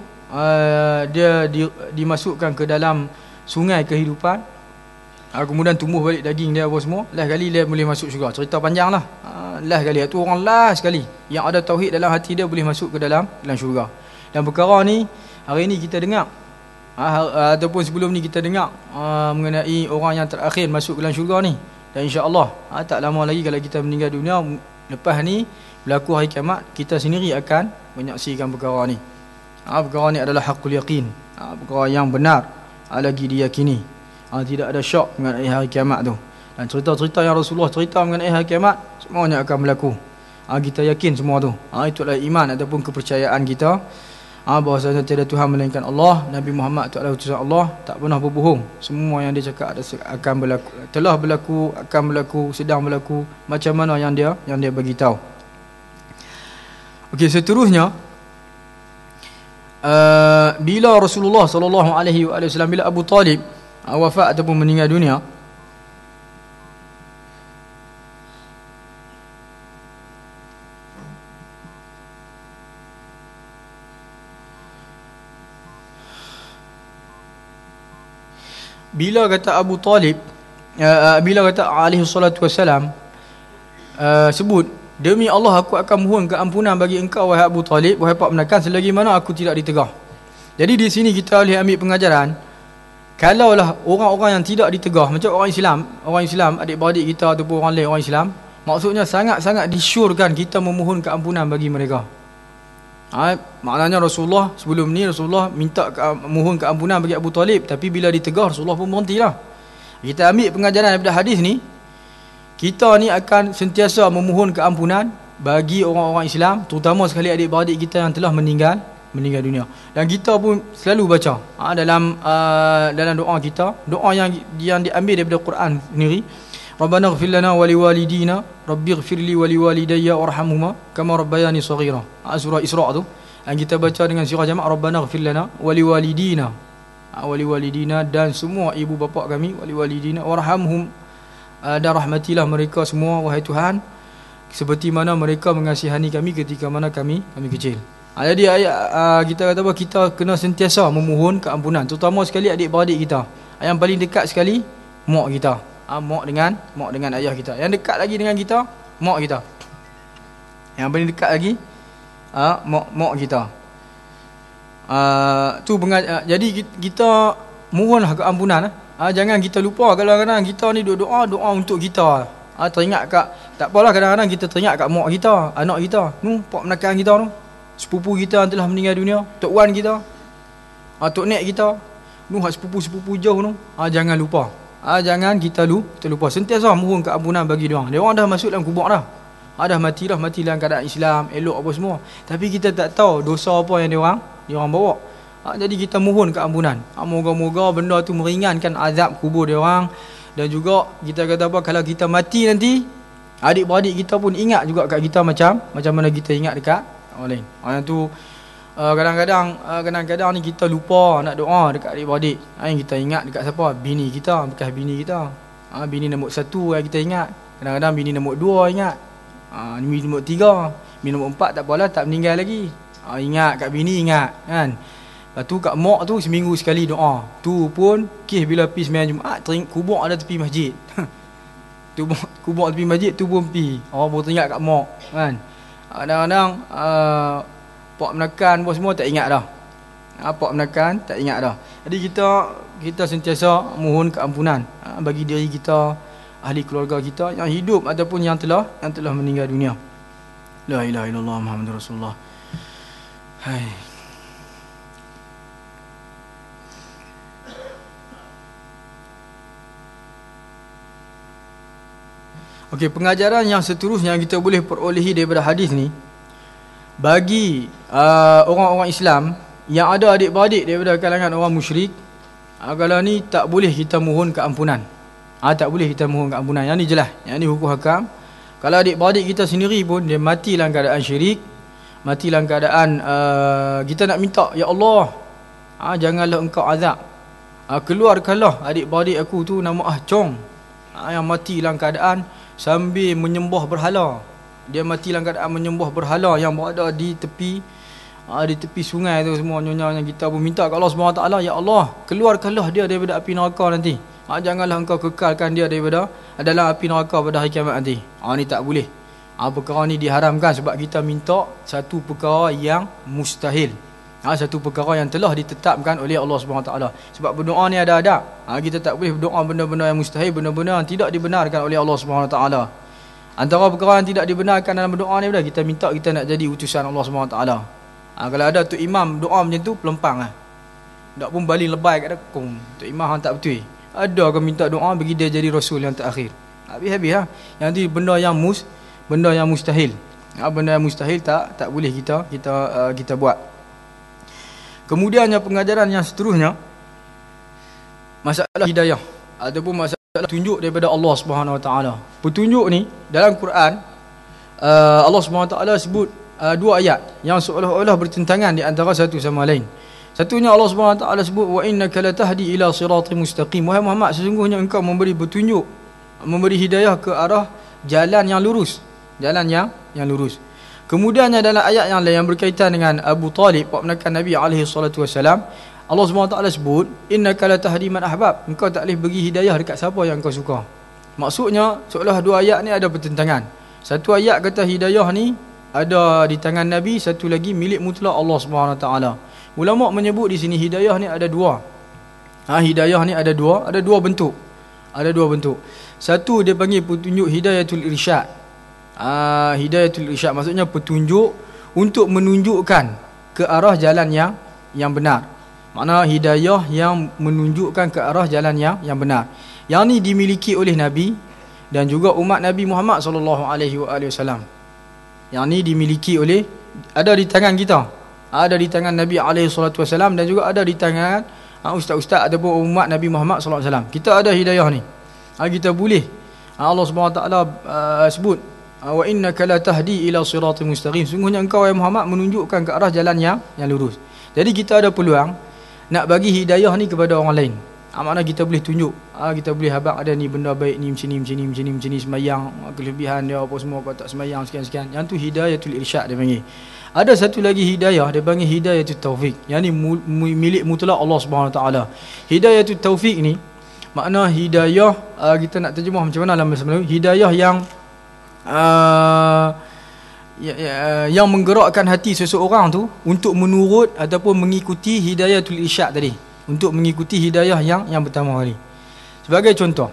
dia dimasukkan ke dalam sungai kehidupan. Kemudian tumbuh balik daging dia apa semua. Last kali dia boleh masuk syurga. Cerita panjang lah. Last kali, itu orang last sekali yang ada tauhid dalam hati dia boleh masuk ke dalam syurga. Dan perkara ni hari ni kita dengar, ataupun sebelum ni kita dengar mengenai orang yang terakhir masuk ke dalam syurga ni. Dan insya-Allah tak lama lagi kalau kita meninggal dunia, lepas ni berlaku hari kiamat, kita sendiri akan menyaksikan perkara ni. Perkara ni adalah haqqul yaqin, perkara yang benar lagi diyakini. Tidak ada syak mengenai hari kiamat tu. Dan cerita-cerita yang Rasulullah cerita mengenai hari kiamat, semuanya akan berlaku. Kita yakin semua tu. Itulah iman ataupun kepercayaan kita, bahawasanya tiada Tuhan melainkan Allah, Nabi Muhammad itu adalah utusan Allah, tak pernah berbohong. Semua yang dia cakap akan berlaku, telah berlaku, akan berlaku, sedang berlaku, macam mana yang dia bagi tahu. Okey, seterusnya, bila Rasulullah sallallahu alaihi wasallam, bila Abu Talib wafat ataupun meninggal dunia, bila kata Abu Talib, bila kata alaihi salatu wassalam, sebut, demi Allah aku akan mohon keampunan bagi engkau wahai Abu Talib, wahai pak menakan, selagi mana aku tidak ditegah. Jadi di sini kita boleh ambil pengajaran, kalaulah orang-orang yang tidak ditegah, macam orang Islam, adik-beradik kita ataupun orang lain orang Islam, maksudnya sangat-sangat disyurkan kita memohon keampunan bagi mereka. Maknanya Rasulullah sebelum ni, Rasulullah minta mohon keampunan bagi Abu Talib, tapi bila ditegah Rasulullah pun berhentilah. Kita ambil pengajaran daripada hadis ni, kita ni akan sentiasa memohon keampunan bagi orang-orang Islam, terutama sekali adik-beradik kita yang telah meninggal dunia. Dan kita pun selalu baca dalam doa kita, doa yang diambil daripada Quran sendiri, Rabbana ighfir lana wa liwalidina rabbighfirli wa liwalidayya warhamhuma kama rabbayani shaghira. Surah Isra tu yang kita baca dengan surah jamak, Rabbana ighfir lana wa liwalidina, dan semua ibu bapa kami, wa liwalidina warhamhum, dan rahmatilah mereka semua wahai Tuhan, seperti mana mereka mengasihani kami ketika mana kami kecil. Jadi kita kata apa, kita kena sentiasa memohon keampunan, terutama sekali adik-beradik kita. Yang paling dekat sekali mak kita, mak dengan ayah kita. Yang dekat lagi dengan kita mak kita. Yang paling dekat lagi mak kita. Jadi kita mohonlah keampunan. Jangan kita lupa, kadang-kadang kita ni doa untuk kita. Teringat tak apalah, kadang-kadang kita teringat kat mak kita, anak kita, pak menakan kita tu, sepupu kita yang telah meninggal dunia, tok wan kita, tok nek kita, sepupu jauh tu, jangan lupa. Jangan kita lupa, sentiasa mohon keampunan bagi dia orang. Dia orang dah masuk dalam kubur dah. Dah mati dalam keadaan Islam, elok apa semua. Tapi kita tak tahu dosa apa yang dia orang bawa. Jadi kita mohon keampunan. Moga-moga benda tu meringankan azab kubur dia orang. Dan juga kita kata apa, kalau kita mati nanti, adik-beradik kita pun ingat juga kat kita macam mana kita ingat dekat orang lain. Yang tu kadang-kadang ni kita lupa nak doa dekat adik-beradik. Yang kita ingat dekat siapa? Bini kita, bekas bini kita. Bini nombor 1 yang kita ingat. Kadang-kadang bini nombor 2 ingat. Bini nombor 3. Nombor 4 tak apalah, tak meninggal lagi. Ingat kat bini, ingat kan. Lepas tu kat mak tu seminggu sekali doa. Tu pun kes bila pergi sembahyang Jumaat, kubur ada tepi masjid. Tu kubur tepi masjid tu pun pergi. Baru teringat kat mak kan. Kadang-kadang pak menekan pun semua tak ingat dah. Pak menekan tak ingat dah. Jadi kita sentiasa mohon keampunan bagi diri kita, ahli keluarga kita yang hidup ataupun yang telah meninggal dunia. La ilaha illallah Muhammadur Rasulullah. Hai. Okey, pengajaran yang seterusnya yang kita boleh perolehi daripada hadis ni, bagi orang-orang Islam yang ada adik-beradik daripada kalangan orang musyrik, kalau ni tak boleh kita mohon keampunan. Tak boleh kita mohon keampunan. Yang ni jelas, yang ni hukum hakam. Kalau adik-beradik kita sendiri pun dia mati dalam keadaan syirik, mati dalam keadaan kita nak minta, ya Allah, janganlah engkau azab, keluarkanlah adik-beradik aku tu nama Chong, yang mati dalam keadaan sambil menyembah berhala. Dia mati dalam keadaan menyembah berhala yang berada di tepi sungai tu semua. Nyonya yang kita pun minta kepada Allah SWT, ya Allah, keluarkanlah dia daripada api neraka nanti. Janganlah engkau kekalkan dia daripada dalam api neraka pada hari kiamat nanti. Ni tak boleh. Perkara ni diharamkan sebab kita minta satu perkara yang mustahil. Satu perkara yang telah ditetapkan oleh Allah SWT. Sebab berdoa ni ada adab. Kita tak boleh berdoa benda-benda yang mustahil, benda-benda yang tidak dibenarkan oleh Allah SWT. Antara perkara yang tidak dibenarkan dalam berdoa ni adalah kita minta kita nak jadi utusan Allah SWT. Kalau ada tu imam doa macam tu, pelempang lah. Tak pun baling lebay kat dia, tu imam hang tak betul. Ada ke minta doa bagi dia jadi rasul yang terakhir. Habis-habis lah. Yang tu benda yang mustahil. Benda yang mustahil tak boleh kita buat. Kemudiannya pengajaran yang seterusnya, masalah hidayah ataupun masalah tunjuk daripada Allah Subhanahu Wa Taala. Petunjuk ni dalam Quran, Allah Subhanahu Wa Taala sebut dua ayat yang seolah-olah bertentangan di antara satu sama lain. Satunya Allah Subhanahu Wa Taala sebut, wa innaka latahdi ila siratal mustaqim. Wahai Muhammad, sesungguhnya engkau memberi petunjuk, memberi hidayah ke arah jalan yang lurus, jalan yang lurus. Kemudiannya dalam ayat yang lain yang berkaitan dengan Abu Talib, pak menekan Nabi SAW, Allah SWT sebut, innaka latahdi man ahbab. Engkau tak boleh bagi hidayah dekat siapa yang kau suka. Maksudnya seolah dua ayat ni ada pertentangan. Satu ayat kata hidayah ni ada di tangan Nabi, satu lagi milik mutlak Allah SWT. Ulama menyebut di sini hidayah ni ada dua. Hidayah ni ada dua bentuk. Ada dua bentuk. Satu dia panggil petunjuk hidayatul irsyad. Hidayatul irsyad maksudnya petunjuk untuk menunjukkan ke arah jalan yang benar. Makna hidayah yang menunjukkan ke arah jalan yang benar. Yang ni dimiliki oleh Nabi dan juga umat Nabi Muhammad SAW. Yang ni dimiliki oleh, ada di tangan kita, ada di tangan Nabi SAW, dan juga ada di tangan ustaz-ustaz ataupun umat Nabi Muhammad SAW. Kita ada hidayah ni. Kita boleh, Allah SWT sebut, wa innaka latahdi ila siratal mustaqim. Sungguhnya engkau wahai Muhammad menunjukkan ke arah jalan yang lurus. Jadi kita ada peluang nak bagi hidayah ni kepada orang lain. Makna kita boleh tunjuk, kita boleh habaq ada ni benda baik ni macam ni semayang, kelebihan dia apa semua, kau tak semayang sekian. Yang tu hidayatul irsyad dia panggil. Ada satu lagi hidayah dia panggil hidayatul taufik. Yang ni milik mutlak Allah Subhanahu Wa Taala. Hidayatul taufik ni makna hidayah, kita nak terjemah macam mana dalam bahasa Melayu, hidayah yang menggerakkan hati seseorang tu untuk menurut ataupun mengikuti hidayatul irsyad tadi, untuk mengikuti hidayah yang pertama kali. Sebagai contoh,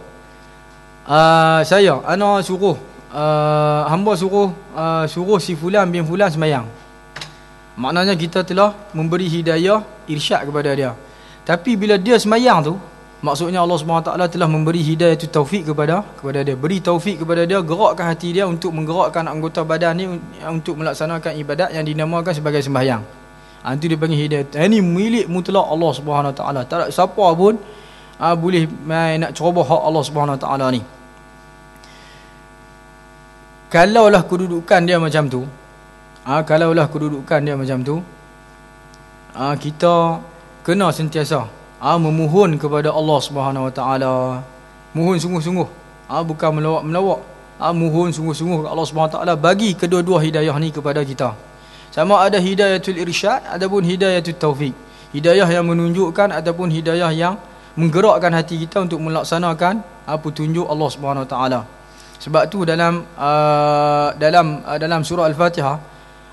ana suruh hamba suruh si fulan bin fulan semayang. Maknanya kita telah memberi hidayah irsyad kepada dia. Tapi bila dia semayang tu, maksudnya Allah SWT telah memberi hidayah tu taufik kepada dia. Beri taufik kepada dia, gerakkan hati dia untuk menggerakkan anggota badan ni untuk melaksanakan ibadat yang dinamakan sebagai sembahyang. Itu dia panggil hidayah. Ini milik mutlak Allah SWT. Tak ada siapa pun boleh main nak ceroboh hak Allah SWT ni. Kalaulah kedudukan dia macam tu, kita kena sentiasa memohon kepada Allah Subhanahu Wa Taala, mohon sungguh-sungguh, bukan melawak-melawak, mohon sungguh-sungguh Allah SWT bagi kedua-dua hidayah ni kepada kita. Sama ada hidayatul irsyad ataupun hidayatul taufik. Hidayah yang menunjukkan ataupun hidayah yang menggerakkan hati kita untuk melaksanakan petunjuk Allah SWT. Sebab tu dalam surah Al-Fatihah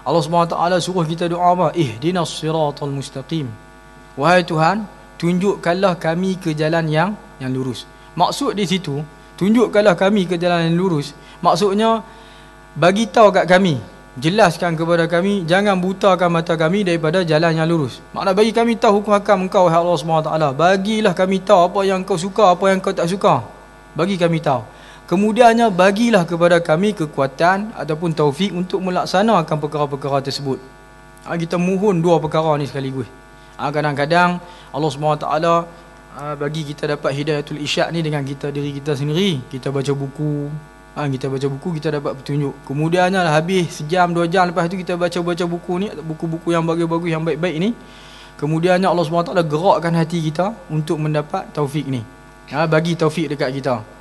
Allah SWT suruh kita doa apa? Ihdinas siratal mustaqim. Wahai Tuhan, tunjukkanlah kami ke jalan yang lurus. Maksud di situ, tunjukkanlah kami ke jalan yang lurus. Maksudnya, bagi tahu kat kami, jelaskan kepada kami, jangan butakan mata kami daripada jalan yang lurus. Maknanya bagi kami tahu hukum hakam engkau, wahai Allah SWT. Bagilah kami tahu apa yang kau suka, apa yang kau tak suka. Bagi kami tahu. Kemudiannya, bagilah kepada kami kekuatan ataupun taufik untuk melaksanakan perkara-perkara tersebut. Kita mohon dua perkara ni sekaligus. Kadang-kadang Allah SWT bagi kita dapat hidayatul irsyad ni dengan diri kita sendiri. Kita baca buku, kita dapat petunjuk. Kemudiannya habis sejam 2 jam lepas tu kita baca buku ni, buku-buku yang bagus-bagus, yang baik-baik ni. Kemudiannya Allah SWT gerakkan hati kita untuk mendapat taufik ni. Bagi taufik dekat kita.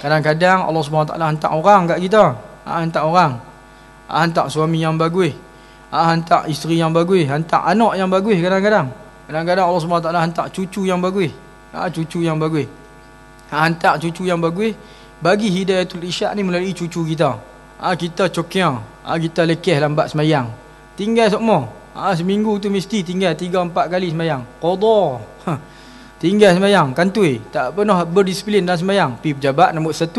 Kadang-kadang Allah SWT hantar orang kat kita. Hantar orang. Hantar suami yang bagus. Hantar isteri yang bagus. Hantar anak yang bagus kadang-kadang. Kadang-kadang Allah SWT hantar cucu yang bagus. Cucu yang bagus. Hantar cucu yang bagus. Bagi hidayatul irsyad ni melalui cucu kita. Kita cokiang. Kita lekeh lambat semayang. Tinggal semua. Seminggu tu mesti tinggal 3-4 kali semayang. Qadha. Tinggal semayang. Kantui. Tak pernah berdisiplin dalam semayang. Pergi pejabat nombor 1.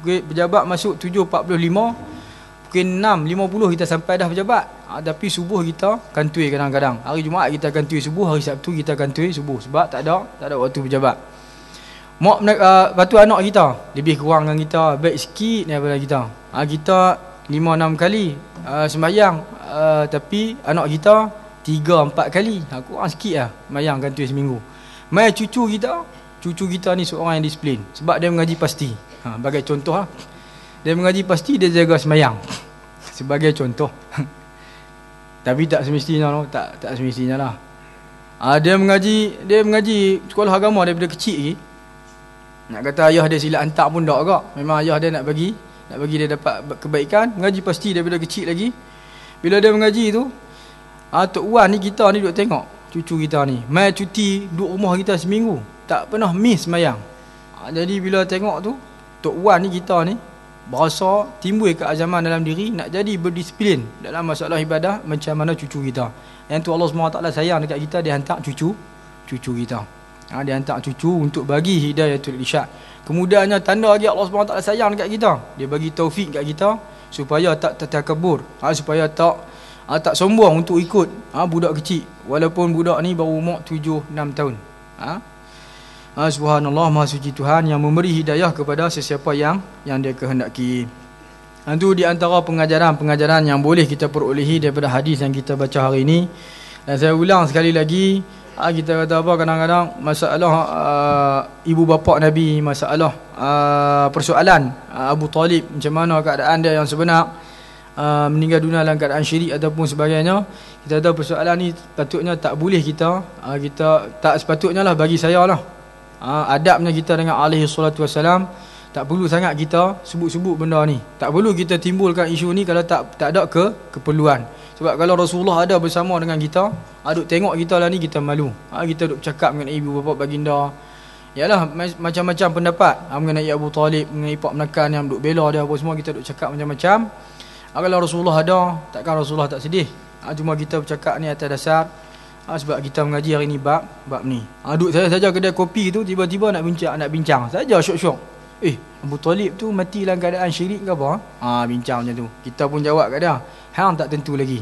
Pejabat masuk 7.45. Pukul 6.50 kita sampai dah pejabat. Tapi subuh kita kantui kadang-kadang. Hari Jumaat kita kantui subuh. Hari Sabtu kita kantui subuh. Sebab tak ada waktu pejabat. Lepas tu anak kita lebih kurang dengan kita, baik sikit daripada kita. Kita 5-6 kali sembahyang, tapi anak kita 3-4 kali. Kurang sikit lah sembahyang kantui seminggu. Mai cucu kita ni seorang yang disiplin. Sebab dia mengaji pasti. Bagai contoh lah. Dia mengaji pasti, dia jaga sembahyang. Sebagai contoh. Tapi tak semestinya lah. Tak semestinya lah. Dia mengaji sekolah agama daripada kecil lagi. Nak kata ayah dia silat hantar pun tak agak. Memang ayah dia nak bagi dia dapat kebaikan. Mengaji pasti daripada kecil lagi. Bila dia mengaji tu, Tok Wan ni kita ni duduk tengok cucu kita ni. Mai cuti duduk rumah kita seminggu. Tak pernah miss sembahyang. Jadi bila tengok tu, Tok Wan ni kita ni berasa timbul keazaman dalam diri nak jadi berdisiplin dalam masalah ibadah macam mana cucu kita. Yang tu Allah SWT sayang dekat kita, dia hantar cucu kita. Dia hantar cucu untuk bagi hidayatul irsyad. Kemudiannya tanda lagi Allah SWT sayang dekat kita. Dia bagi taufik kat kita supaya tak tertakabur, supaya tak sombong untuk ikut budak kecil. Walaupun budak ni baru umur 7-6 tahun. Subhanallah, Maha Suci Tuhan yang memberi hidayah kepada sesiapa yang dia kehendaki. Itu di antara pengajaran yang boleh kita perolehi daripada hadis yang kita baca hari ini. Dan saya ulang sekali lagi, kita kata apa, kadang-kadang masalah ibu bapa Nabi, masalah persoalan Abu Talib, macam mana keadaan dia yang sebenar, meninggal dunia dalam keadaan syirik ataupun sebagainya. Kita tahu persoalan ni patutnya tak boleh kita tak sepatutnya lah bagi saya lah. Adabnya kita dengan alaihi salatu wassalam, tak perlu sangat kita sebut-sebut benda ni. Tak perlu kita timbulkan isu ni kalau tak ada keperluan. Sebab kalau Rasulullah ada bersama dengan kita, duk tengok kita lah ni, kita malu. Kita duk bercakap mengenai ibu bapa baginda. Yalah, macam-macam pendapat mengenai Abu Talib, mengenai Pak Menakan yang duk bela dia apa semua, kita duk cakap macam-macam. Kalau Rasulullah ada, takkan Rasulullah tak sedih. Cuma kita bercakap ni atas dasar sebab kita mengaji hari ni bab ni. Duk saya saja kedai kopi tu, tiba-tiba nak bincang saja syok-syok. Abu Talib tu mati dalam keadaan syirik ke apa? Bincang macam tu. Kita pun jawab kat dia, hang tak tentu lagi.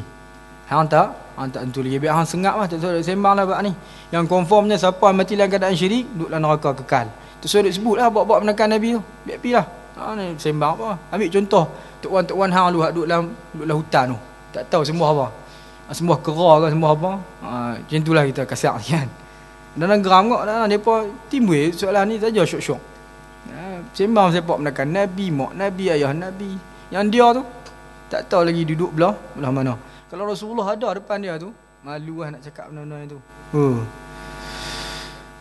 Hang tak tentu lagi. Biar hang sengap lah, tak usah sembang lah bab ni. Yang confirmnya siapa mati dalam keadaan syirik, duduk dalam neraka kekal. Tu saya sebut lah buat menekan Nabi tu. Biar pi lah. Ni sembang apa? Ambil contoh Tok Wan hang duduk dalam hutan tu. Tak tahu sembah apa. Sembah kera ke sembah apa. Macam itulah kita kasar kan. Dalam geram kok depa timbul soalan ni saja syok-syok. Sembang sepak menekan Nabi, mak Nabi, ayah Nabi. Yang dia tu tak tahu lagi duduk belah mana. Kalau Rasulullah ada depan dia tu, malu lah nak cakap benda-benda itu.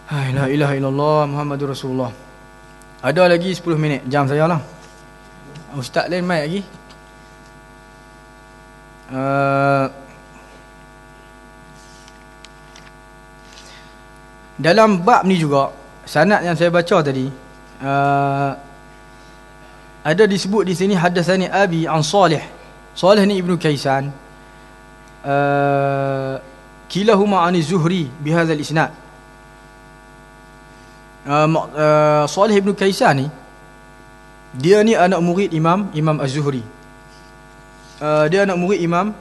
La ilaha illallah Muhammadur Rasulullah. Ada lagi 10 minit, jam saya lah. Ustaz lain mai lagi. Dalam bab ni juga, sanad yang saya baca tadi, ada disebut di sini hadatsani abi an Salih. Salih ni Ibnu Kaisan. Kilahuma an Zuhri bihadzal isnad. Salih Ibnu Kaisan ni, dia ni anak murid Imam Az-Zuhri. Dia anak murid Imam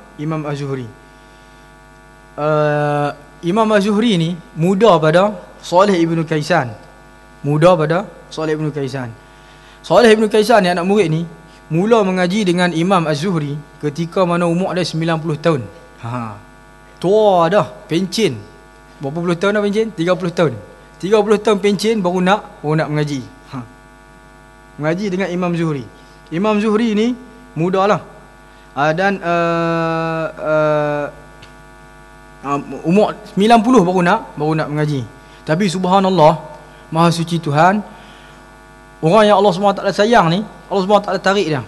Az-Zuhri. Imam Az-Zuhri ni muda pada Salih Ibnu Kaisan. Salih Ibnu Kaisan ni anak murid ni mula mengaji dengan Imam Az-Zuhri ketika mana umur dia 90 tahun. Tua dah, pencen. Berapa puluh tahun dah pencen? 30 tahun. 30 tahun pencen baru nak mengaji. Mengaji dengan Imam Zuhri. Imam Zuhri ni muda lah. Dan umur 90 baru nak mengaji. Tapi subhanallah, Maha suci Tuhan, orang yang Allah SWT sayang ni, Allah SWT tarik dia.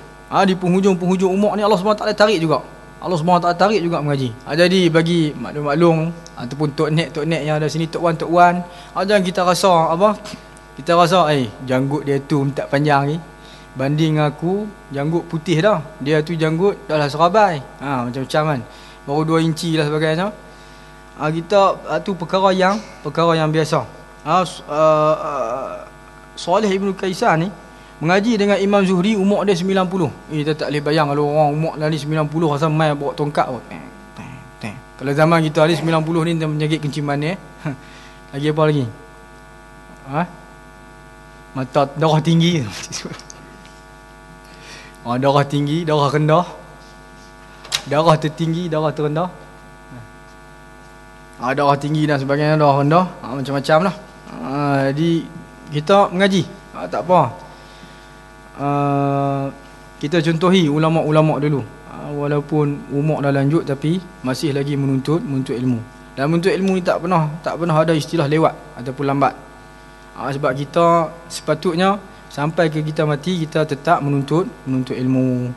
Di penghujung umur ni Allah SWT tarik juga. Allah SWT tarik juga mengaji. Jadi bagi maklum ataupun tok nek yang ada sini, tok wan, jangan kita rasa apa? Kita rasa janggut dia tu tak panjang ni. Banding aku janggut putih dah. Dia tu janggut dah lah serabai. Macam-macam kan. Baru 2 inci lah sebagainya. Kita tu perkara yang biasa. Salih Ibnu Kaisan ni mengaji dengan Imam Zuhri, umur dia 90. Kita tak boleh bayang kalau orang umur dah ni 90 rasa main bawa tongkat. Kalau zaman kita ni 90 ni penyakit kenciman ni. Lagi apa lagi? Mata darah tinggi. Darah tinggi, darah rendah. Darah tertinggi, darah terendah. Darah tinggi dan sebagainya, darah rendah. Macam-macam lah. Jadi kita mengaji. Tak apa. Kita contohi ulama-ulama dulu. Walaupun umur dah lanjut tapi masih lagi menuntut ilmu. Dan menuntut ilmu ni tak pernah ada istilah lewat ataupun lambat. Sebab kita sepatutnya sampai ke kita mati kita tetap menuntut ilmu.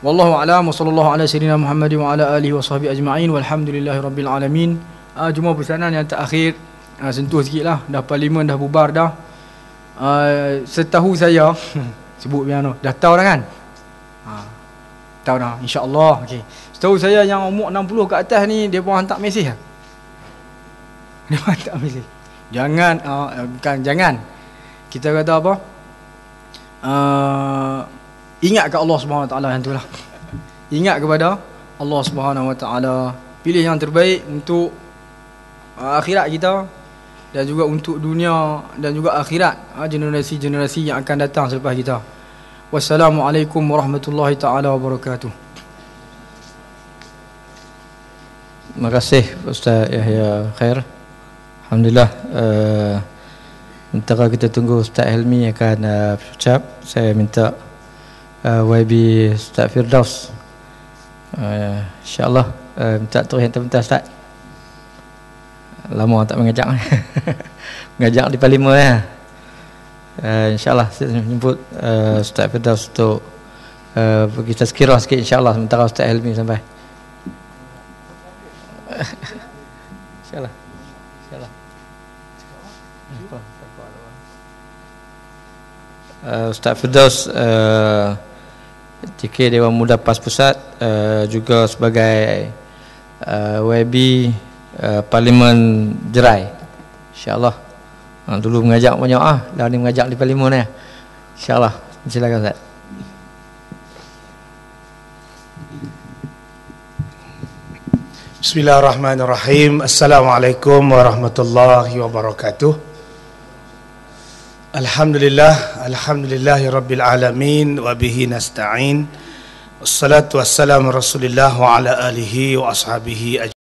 Wallahu a'lam wa sallallahu ala sayyidina Muhammad wa ala alihi wa sahbihi ajma'in walhamdulillahirabbil alamin. Cuma pesanan yang terakhir, sentuh sikitlah, dah parlimen dah bubar dah. Setahu saya sebut piano dah tahu dah kan? Tahu dah, insya-Allah. Okey. Setahu saya yang umur 60 ke atas ni dia pun hantar mesej. Dia hantar mesej. Jangan jangan. Kita kata apa? Ingat ke Allah Subhanahu Wa Taala yang itulah. Ingat kepada Allah Subhanahu Wa Taala. Pilih yang terbaik untuk akhirat kita dan juga untuk dunia dan juga akhirat generasi-generasi yang akan datang selepas kita. Wassalamualaikum warahmatullahi taala wabarakatuh. Terima kasih Ustaz Yahya Khair. Alhamdulillah. Sementara kita tunggu Ustaz Helmi akan berucap, saya minta YB Ustaz Firdaus insya-Allah minta terus yang terbentar Ustaz. Lama tak mengajak mengajak di parlimen ya. InsyaAllah saya jemput Ustaz Firdaus untuk bagi tazkirah sikit insyaAllah sementara Ustaz Helmi sampai. InsyaAllah. Ustaz Firdaus JK Dewan Muda PAS Pusat, juga sebagai YB Parlimen Jerai, insyaAllah. Dulu mengajak banyak dah ni mengajak di parlimen ya. InsyaAllah. Silakan Ustaz. Bismillahirrahmanirrahim. Assalamualaikum warahmatullahi wabarakatuh. Alhamdulillahi rabbil alamin wa bihi nasta'in. Wassalatu wassalamu rasulillah wa ala alihi wa ashabihi ajma'in.